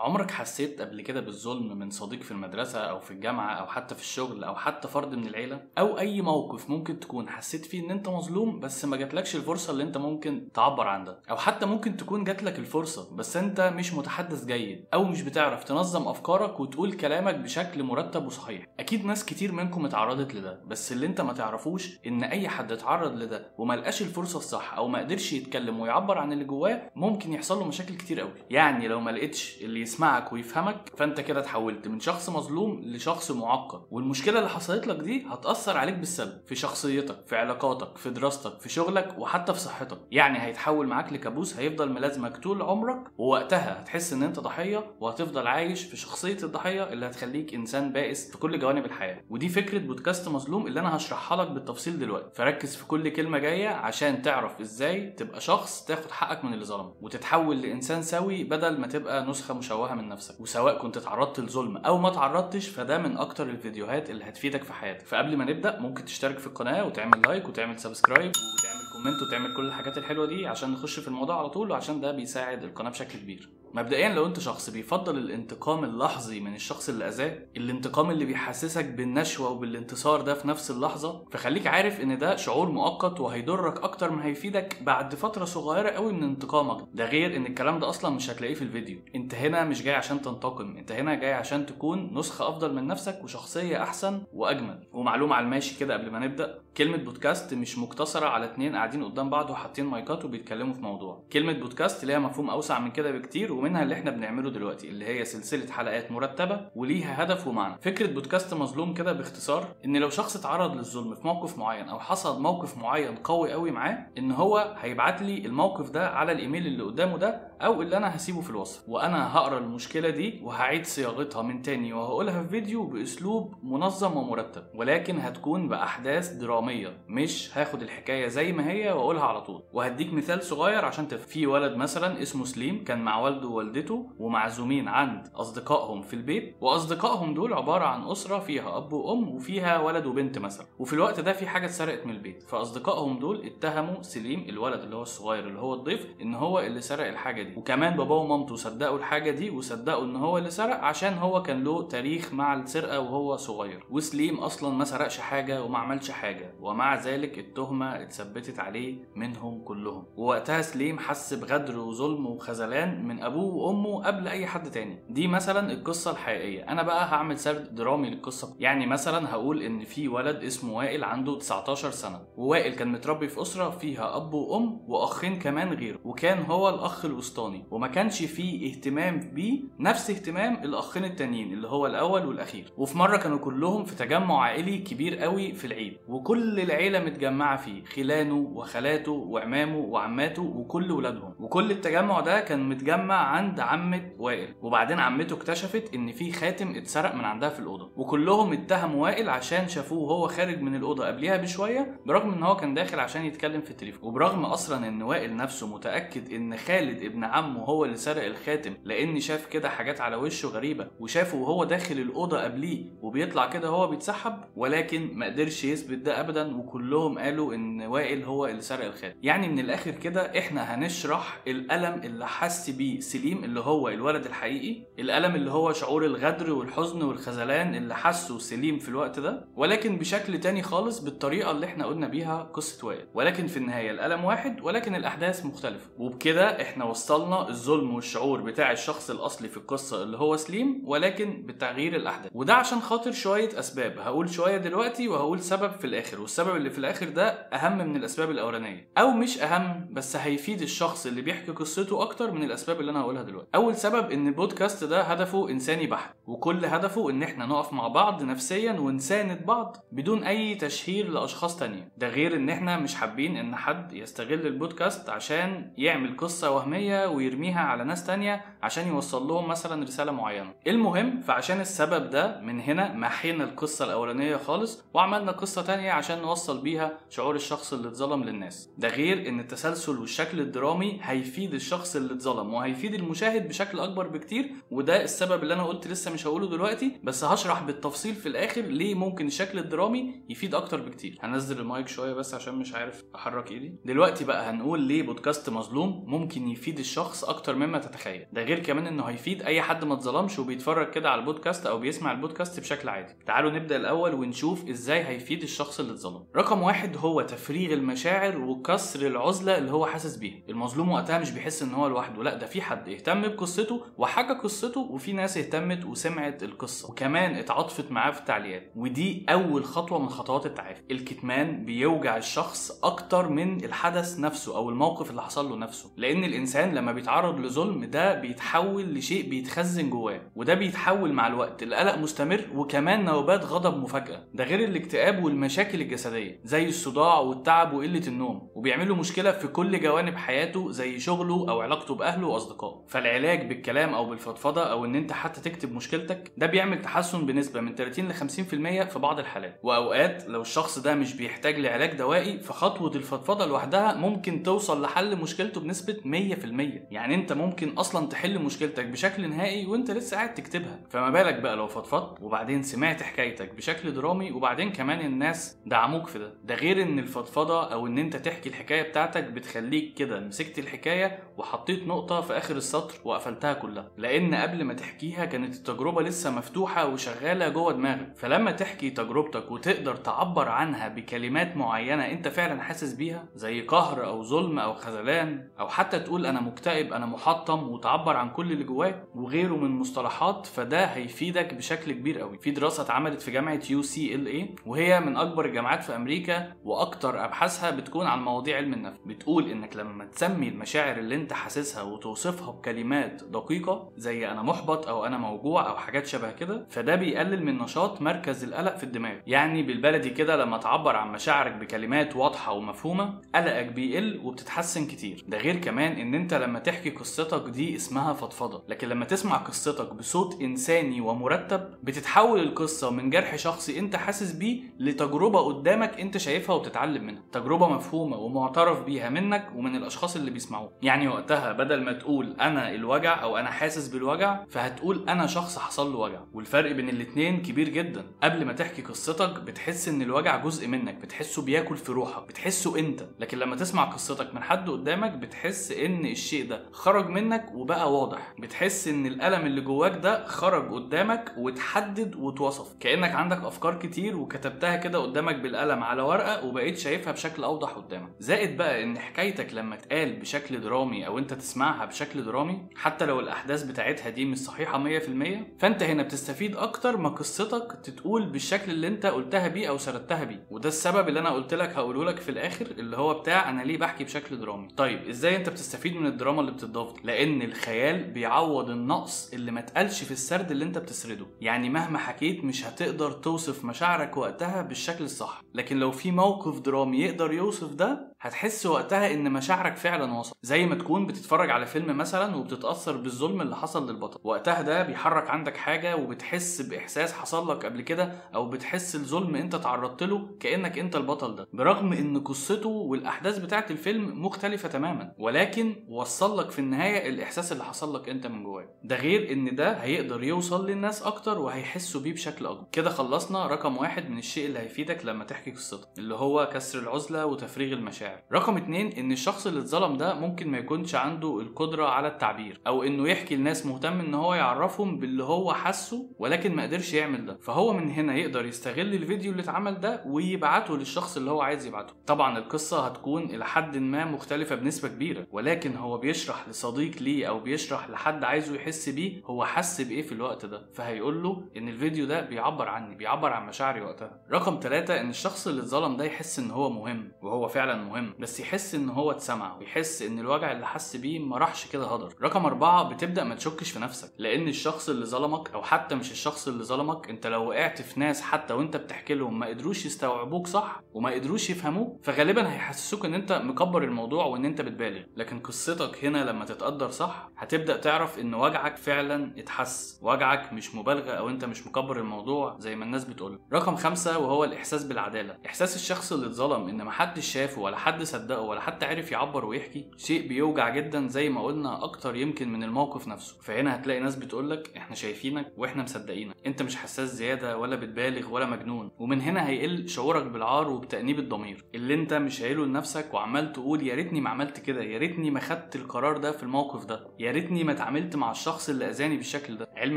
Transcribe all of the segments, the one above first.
عمرك حسيت قبل كده بالظلم من صديق في المدرسة أو في الجامعة أو حتى في الشغل أو حتى فرد من العيلة؟ أو أي موقف ممكن تكون حسيت فيه إن أنت مظلوم بس ما جاتلكش الفرصة اللي أنت ممكن تعبر عن ده، أو حتى ممكن تكون جاتلك الفرصة بس أنت مش متحدث جيد أو مش بتعرف تنظم أفكارك وتقول كلامك بشكل مرتب وصحيح. أكيد ناس كتير منكم اتعرضت لده، بس اللي أنت ما تعرفوش إن أي حد اتعرض لده وما لقاش الفرصة الصح أو ما قدرش يتكلم ويعبر عن اللي جواه ممكن يحصل له مشاكل كتير قوي. يعني لو ما لقيتش اللي يسمعك ويفهمك فانت كده اتحولت من شخص مظلوم لشخص معقد، والمشكله اللي حصلت لك دي هتاثر عليك بالسلب في شخصيتك، في علاقاتك، في دراستك، في شغلك، وحتى في صحتك. يعني هيتحول معاك لكابوس هيفضل ملازمك طول عمرك، ووقتها هتحس ان انت ضحيه وهتفضل عايش في شخصيه الضحيه اللي هتخليك انسان بائس في كل جوانب الحياه. ودي فكره بودكاست مظلوم اللي انا هشرحها لك بالتفصيل دلوقتي، فركز في كل كلمه جايه عشان تعرف ازاي تبقى شخص تاخد حقك من اللي ظلمك وتتحول لانسان سوي بدل ما تبقى نسخه مشوهه من نفسك. وسواء كنت اتعرضت لظلم او ما اتعرضتش فده من اكتر الفيديوهات اللي هتفيدك في حياتك. فقبل ما نبدا ممكن تشترك في القناه وتعمل لايك وتعمل سبسكرايب وتعمل كومنت وتعمل كل الحاجات الحلوه دي عشان نخش في الموضوع على طول، وعشان ده بيساعد القناه بشكل كبير. مبدئيا لو انت شخص بيفضل الانتقام اللحظي من الشخص اللي اذاه، الانتقام اللي بيحسسك بالنشوه وبالانتصار ده في نفس اللحظه، فخليك عارف ان ده شعور مؤقت وهيضرك اكتر ما هيفيدك بعد فتره صغيره قوي من انتقامك ده. غير ان الكلام ده اصلا مش هتلاقيه في الفيديو. انت هنا مش جاي عشان تنتقم، انت هنا جاي عشان تكون نسخه افضل من نفسك وشخصيه احسن واجمل. ومعلومه على الماشي كده قبل ما نبدا، كلمه بودكاست مش مقتصره على اتنين قاعدين قدام بعض وحاطين مايكات وبيتكلموا في موضوع. كلمه بودكاست ليها مفهوم اوسع من كده بكتير، ومنها اللي احنا بنعمله دلوقتي اللي هي سلسله حلقات مرتبه وليها هدف ومعنى. فكره بودكاست مظلوم كده باختصار ان لو شخص اتعرض للظلم في موقف معين او حصل موقف معين قوي قوي معاه، ان هو هيبعت لي الموقف ده على الايميل اللي قدامه ده او اللي انا هسيبه في الوصف، وانا هقرا المشكله دي وهعيد صياغتها من تاني وهقولها في فيديو باسلوب منظم ومرتب، ولكن هتكون باحداث دراميه، مش هاخد الحكايه زي ما هي واقولها على طول. وهديك مثال صغير عشان تفهم. في ولد مثلا اسمه سليم كان مع والده ووالدته ومعزومين عند اصدقائهم في البيت، واصدقائهم دول عباره عن اسره فيها اب وام وفيها ولد وبنت مثلا، وفي الوقت ده في حاجه اتسرقت من البيت. فاصدقائهم دول اتهموا سليم الولد اللي هو الصغير اللي هو الضيف ان هو اللي سرق الحاجه دي، وكمان باباه ومامته صدقوا الحاجه دي وصدقوا ان هو اللي سرق عشان هو كان له تاريخ مع السرقه وهو صغير، وسليم اصلا ما سرقش حاجه وما عملش حاجه، ومع ذلك التهمه اتثبتت عليه منهم كلهم. ووقتها سليم حس بغدر وظلم وخذلان من ابوه وامه قبل اي حد تاني. دي مثلا القصه الحقيقيه. انا بقى هعمل سرد درامي للقصه. يعني مثلا هقول ان في ولد اسمه وائل عنده 19 سنه، ووائل كان متربي في اسره فيها اب وام واخين كمان غيره، وكان هو الاخ الوسطاني، وما كانش فيه اهتمام بيه نفس اهتمام الاخين التانيين اللي هو الاول والاخير. وفي مره كانوا كلهم في تجمع عائلي كبير قوي في العيد، وكل العيله متجمعه فيه، خلانه وخالاته وعمامه وعماته وكل ولادهم، وكل التجمع ده كان متجمع عند عمه وائل. وبعدين عمته اكتشفت ان في خاتم اتسرق من عندها في الاوضه، وكلهم اتهموا وائل عشان شافوه وهو خارج من الاوضه قبلها بشويه، برغم ان هو كان داخل عشان يتكلم في التليفون. وبرغم اصلا ان وائل نفسه متاكد ان خالد ابن عمه هو اللي سرق الخاتم، لان شاف كده حاجات على وشه غريبه وشافه وهو داخل الاوضه قبليه وبيطلع كده هو بيتسحب، ولكن ما قدرش يثبت ده ابدا، وكلهم قالوا ان وائل هو اللي سرق الخاتم. يعني من الاخر كده احنا هنشرح الالم اللي حس بيه سليم اللي هو الولد الحقيقي، الالم اللي هو شعور الغدر والحزن والخذلان اللي حسه سليم في الوقت ده، ولكن بشكل تاني خالص بالطريقه اللي احنا قلنا بيها قصه وائل. ولكن في النهايه الالم واحد ولكن الاحداث مختلفه. وبكده احنا وصلنا الظلم والشعور بتاع الشخص الاصلي في القصه اللي هو سليم، ولكن بتغيير الاحداث. وده عشان خاطر شويه اسباب، هقول شويه دلوقتي وهقول سبب في الاخر، والسبب اللي في الاخر ده اهم من الاسباب الاولانيه، او مش اهم بس هيفيد الشخص اللي بيحكي قصته اكتر من الاسباب اللي انا هقولها دلوقتي. اول سبب ان البودكاست ده هدفه انساني بحت، وكل هدفه ان احنا نقف مع بعض نفسيا ونساند بعض بدون اي تشهير لاشخاص تانية. ده غير ان احنا مش حابين ان حد يستغل البودكاست عشان يعمل قصة وهمية ويرميها على ناس تانية عشان يوصل لهم مثلا رسالة معينة. المهم فعشان السبب ده من هنا محينا القصة الاولانية خالص وعملنا قصة تانية عشان نوصل بيها شعور الشخص اللي اتظلم للناس. ده غير ان التسلسل والشكل الدرامي هيفيد الشخص اللي اتظلم وهيفيد المشاهد بشكل اكبر بكتير، وده السبب اللي انا قلت لسه مش هقوله دلوقتي، بس هشرح بالتفصيل في الاخر ليه ممكن الشكل الدرامي يفيد اكتر بكتير. هنزل المايك شويه بس عشان مش عارف احرك ايدي. دلوقتي بقى هنقول ليه بودكاست مظلوم ممكن يفيد الشخص الشخص اكتر مما تتخيل. ده غير كمان انه هيفيد اي حد ما اتظلمش وبيتفرج كده على البودكاست او بيسمع البودكاست بشكل عادي. تعالوا نبدا الاول ونشوف ازاي هيفيد الشخص اللي اتظلم. رقم 1 هو تفريغ المشاعر وكسر العزله اللي هو حاسس بيها. المظلوم وقتها مش بيحس ان هو لوحده، لا ده في حد اهتم بقصته وحكى قصته، وفي ناس اهتمت وسمعت القصه وكمان اتعاطفت معاه في التعليقات. ودي اول خطوه من خطوات التعافي. الكتمان بيوجع الشخص اكتر من الحدث نفسه او الموقف اللي حصل له نفسه، لان الانسان لما بيتعرض لظلم ده بيتحول لشيء بيتخزن جواه، وده بيتحول مع الوقت لقلق مستمر وكمان نوبات غضب مفاجئه. ده غير الاكتئاب والمشاكل الجسديه زي الصداع والتعب وقله النوم، وبيعملوا مشكله في كل جوانب حياته زي شغله او علاقته باهله واصدقائه. فالعلاج بالكلام او بالفضفضه او ان انت حتى تكتب مشكلتك ده بيعمل تحسن بنسبه من 30 ل 50% في بعض الحالات. واوقات لو الشخص ده مش بيحتاج لعلاج دوائي فخطوه الفضفضه لوحدها ممكن توصل لحل مشكلته بنسبه 100%. يعني انت ممكن اصلا تحل مشكلتك بشكل نهائي وانت لسه قاعد تكتبها، فما بالك بقى لو فضفضت وبعدين سمعت حكايتك بشكل درامي وبعدين كمان الناس دعموك في ده. ده غير ان الفضفضه او ان انت تحكي الحكايه بتاعتك بتخليك كده مسكت الحكايه وحطيت نقطه في اخر السطر وقفلتها كلها، لان قبل ما تحكيها كانت التجربه لسه مفتوحه وشغاله جوه دماغك. فلما تحكي تجربتك وتقدر تعبر عنها بكلمات معينه انت فعلا حاسس بيها زي قهر او ظلم او خذلان، او حتى تقول انا مكتئب انا محطم وتعبر عن كل اللي جواك وغيره من مصطلحات، فده هيفيدك بشكل كبير قوي. في دراسه اتعملت في جامعه UCLA وهي من اكبر الجامعات في امريكا واكتر ابحاثها بتكون عن مواضيع علم النفس، بتقول انك لما تسمي المشاعر اللي انت حاسسها وتوصفها بكلمات دقيقه زي انا محبط او انا موجوع او حاجات شبه كده، فده بيقلل من نشاط مركز القلق في الدماغ. يعني بالبلدي كده لما تعبر عن مشاعرك بكلمات واضحه ومفهومه قلقك بيقل وبتتحسن كتير. ده غير كمان ان انت لما تحكي قصتك دي اسمها فضفضه، لكن لما تسمع قصتك بصوت انساني ومرتب بتتحول القصه من جرح شخصي انت حاسس بيه لتجربه قدامك انت شايفها وبتتعلم منها، تجربه مفهومه ومعترف بيها منك ومن الاشخاص اللي بيسمعوك. يعني وقتها بدل ما تقول انا الوجع او انا حاسس بالوجع فهتقول انا شخص حصل له وجع. والفرق بين الاتنين كبير جدا. قبل ما تحكي قصتك بتحس ان الوجع جزء منك، بتحسه بياكل في روحك، بتحسه انت، لكن لما تسمع قصتك من حد قدامك بتحس ان الشيء ده خرج منك وبقى واضح، بتحس ان الألم اللي جواك ده خرج قدامك وتحدد وتوصف، كأنك عندك افكار كتير وكتبتها كده قدامك بالقلم على ورقة وبقيت شايفها بشكل اوضح قدامك. زائد بقى ان حكايتك لما تقال بشكل درامي او انت تسمعها بشكل درامي حتى لو الاحداث بتاعتها دي مش صحيحة 100%، فانت هنا بتستفيد اكتر ما قصتك تتقول بالشكل اللي انت قلتها بيه او سردتها بيه. وده السبب اللي انا قلت لك هقوله لك في الاخر اللي هو بتاع انا ليه بحكي بشكل درامي. طيب ازاي انت بتستفيد من الدراما اللي بتضاف دي؟ لان الخيال بيعوض النقص اللي ما اتقالش في السرد اللي انت بتسرده. يعني مهما حكيت مش هتقدر توصف مشاعرك وقتها بالشكل الصح، لكن لو في موقف درامي يقدر يوصف ده هتحس وقتها ان مشاعرك فعلا وصل. زي ما تكون بتتفرج على فيلم مثلا وبتتأثر بالظلم اللي حصل للبطل، وقتها ده بيحرك عندك حاجة وبتحس باحساس حصل لك قبل كده او بتحس الظلم انت تعرضت له كأنك انت البطل ده، برغم ان قصته والاحداث بتاعت الفيلم مختلفة تماما، ولكن وصل لك في النهاية الاحساس اللي حصل لك انت من جواك. ده غير ان ده هيقدر يوصل للناس اكتر وهيحسوا بيه بشكل اكبر. كده خلصنا رقم 1 من الشيء اللي هيفيدك لما تحكي قصتك اللي هو كسر العزلة وتفريغ المشاعر. رقم 2 ان الشخص اللي اتظلم ده ممكن ما يكونش عنده القدرة على التعبير او انه يحكي لناس، مهتم ان هو يعرفهم باللي هو حسه ولكن ما قدرش يعمل ده، فهو من هنا يقدر يستغل الفيديو اللي اتعمل ده ويبعته للشخص اللي هو عايز يبعته. طبعا القصة هتكون الى حد ما مختلفة بنسبة كبيرة، ولكن هو بيشرح لصديق ليه او بيشرح لحد عايزه يحس بيه هو حس بايه في الوقت ده، فهيقول له ان الفيديو ده بيعبر عني، بيعبر عن مشاعري وقتها. رقم 3 ان الشخص اللي اتظلم ده يحس ان هو مهم، وهو فعلا مهم، بس يحس ان هو اتسمع ويحس ان الوجع اللي حس بيه ما راحش كده هدر. رقم 4 بتبدأ ما تشكش في نفسك، لان الشخص اللي ظلمك او حتى مش الشخص اللي ظلمك، انت لو وقعت في ناس حتى وانت بتحكي لهم ما قدروش يستوعبوك صح وما قدروش يفهموك، فغالبا هيحسسوك ان انت مكبر الموضوع وان انت بتبالغ. لكن قصتك هنا لما تتقدر صح هتبدأ تعرف ان وجعك فعلا اتحس، وجعك مش مبالغة او انت مش مكبر الموضوع زي ما الناس بتقول. رقم 5 وهو الاحساس بالعدالة. احساس الشخص اللي اتظلم ان محدش شافه ولا حد صدقه ولا حتى عرف يعبر ويحكي، شيء بيوجع جدا زي ما قلنا اكتر يمكن من الموقف نفسه. فهنا هتلاقي ناس بتقولك احنا شايفينك واحنا مصدقينك، انت مش حساس زياده ولا بتبالغ ولا مجنون. ومن هنا هيقل شعورك بالعار وبتأنيب الضمير اللي انت مش قايله لنفسك، وعمال تقول يا ريتني ما عملت كده، يا ريتني ما خدت القرار ده في الموقف ده، يا ريتني ما اتعاملت مع الشخص اللي اذاني بالشكل ده. علم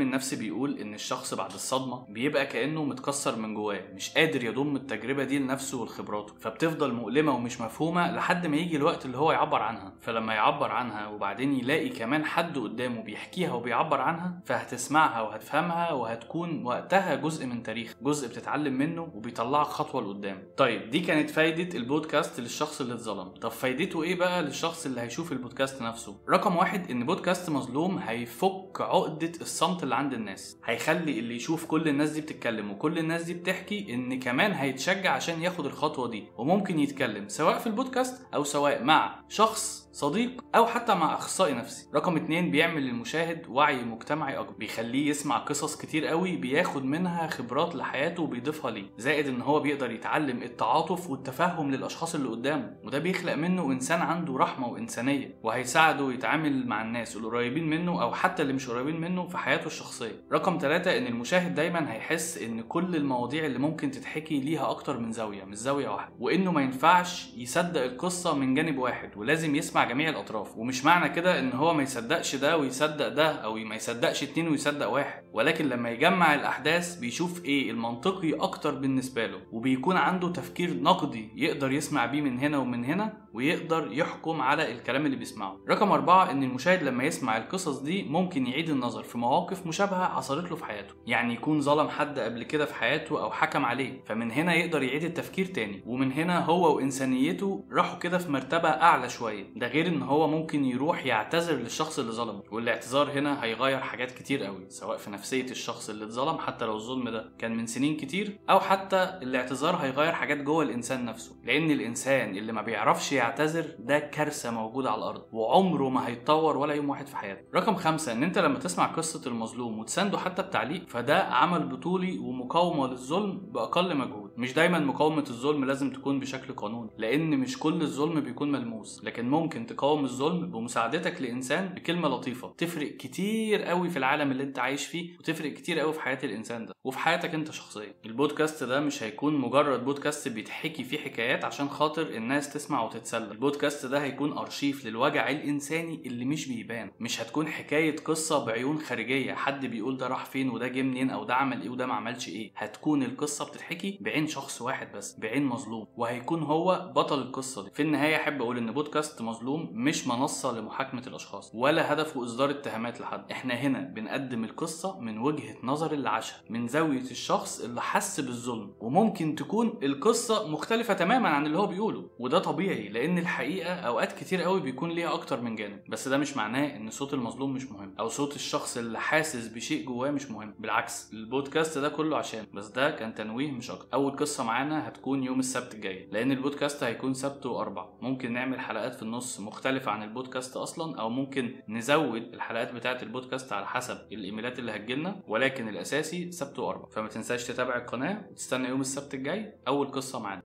النفس بيقول ان الشخص بعد الصدمه بيبقى كانه متكسر من جواه، مش قادر يضم التجربه دي لنفسه ولخبراته، فبتفضل مؤلمه ومش مفهومه لحد ما يجي الوقت اللي هو يعبر عنها. فلما يعبر عنها وبعدين يلاقي كمان حد قدامه بيحكيها وبيعبر عنها، فهتسمعها وهتفهمها وهتكون وقتها جزء من تاريخ، جزء بتتعلم منه وبيطلعك خطوه لقدام. طيب دي كانت فايده البودكاست للشخص اللي اتظلم. طب فايدته ايه بقى للشخص اللي هيشوف البودكاست نفسه؟ رقم 1 ان بودكاست مظلوم هيفك عقده الصمت اللي عند الناس، هيخلي اللي يشوف كل الناس دي بتتكلم وكل الناس دي بتحكي ان كمان هيتشجع عشان ياخد الخطوه دي، وممكن يتكلم سواء في البودكاست او سواء مع شخص صديق او حتى مع اخصائي نفسي. رقم 2 بيعمل للمشاهد وعي مجتمعي اكبر، بيخليه يسمع قصص كتير قوي بياخد منها خبرات لحياته وبيضيفها ليه، زائد ان هو بيقدر يتعلم التعاطف والتفهم للاشخاص اللي قدامه، وده بيخلق منه انسان عنده رحمه وانسانيه، وهيساعده يتعامل مع الناس القريبين منه او حتى اللي مش قريبين منه في حياته الشخصيه. رقم 3 ان المشاهد دايما هيحس ان كل المواضيع اللي ممكن تتحكي ليها اكتر من زاويه، مش زاويه واحده، وانه ما ينفعش يصدق القصه من جانب واحد ولازم يسمع جميع الاطراف. ومش معنى كده ان هو ما يصدقش ده ويصدق ده، او ما يصدقش 2 ويصدق 1، ولكن لما يجمع الاحداث بيشوف ايه المنطقي اكتر بالنسبه له، وبيكون عنده تفكير نقدي يقدر يسمع بيه من هنا ومن هنا ويقدر يحكم على الكلام اللي بيسمعه. رقم 4 ان المشاهد لما يسمع القصص دي ممكن يعيد النظر في مواقف مشابهه حصلت له في حياته، يعني يكون ظلم حد قبل كده في حياته او حكم عليه، فمن هنا يقدر يعيد التفكير تاني، ومن هنا هو وانسانيته راحوا كده في مرتبه اعلى شويه. ده غير ان هو ممكن يروح يعتذر للشخص اللي ظلمه، والاعتذار هنا هيغير حاجات كتير قوي، سواء في نفسيه الشخص اللي اتظلم حتى لو الظلم ده كان من سنين كتير، او حتى الاعتذار هيغير حاجات جوه الانسان نفسه، لان الانسان اللي ما بيعرفش يعتذر ده كارثه موجوده على الارض وعمره ما هيتطور ولا يوم واحد في حياته. رقم 5 ان انت لما تسمع قصه المظلوم وتسنده حتى بتعليق، فده عمل بطولي ومقاومه للظلم باقل مجهود. مش دايما مقاومه الظلم لازم تكون بشكل قانوني، لان مش كل الظلم بيكون ملموس، لكن ممكن تقاوم الظلم بمساعدتك لانسان بكلمه لطيفه تفرق كتير قوي في العالم اللي انت عايش فيه، وتفرق كتير قوي في حياه الانسان ده وفي حياتك انت شخصيا. البودكاست ده مش هيكون مجرد بودكاست بيتحكي فيه حكايات عشان خاطر الناس تسمع وتتسلى. البودكاست ده هيكون ارشيف للوجع الانساني اللي مش بيبان، مش هتكون حكايه قصه بعيون خارجيه حد بيقول ده راح فين وده جه منين او ده عمل ايه وده ما عملش ايه. هتكون القصه بتتحكي بعين شخص واحد بس، بعين مظلوم، وهيكون هو بطل القصه دي. في النهايه احب اقول ان بودكاست مظلوم مش منصه لمحاكمه الاشخاص ولا هدفه اصدار اتهامات لحد. احنا هنا بنقدم القصه من وجهه نظر اللي عاشها، من زاويه الشخص اللي حس بالظلم، وممكن تكون القصه مختلفه تماما عن اللي هو بيقوله، وده طبيعي لان الحقيقه اوقات كتير قوي بيكون ليها اكتر من جانب. بس ده مش معناه ان صوت المظلوم مش مهم او صوت الشخص اللي حاسس بشيء جواه مش مهم، بالعكس البودكاست ده كله عشان بس ده كان تنويه مش اكتر. اول قصه معانا هتكون يوم السبت الجاي، لان البودكاست هيكون سبت واربع. ممكن نعمل حلقات في النص مختلفه عن البودكاست اصلا، او ممكن نزود الحلقات بتاعه البودكاست على حسب الايميلات اللي هتجيلنا، ولكن الاساسي سبت واربع. فما تنساش تتابع القناه وتستنى يوم السبت الجاي اول قصه معانا.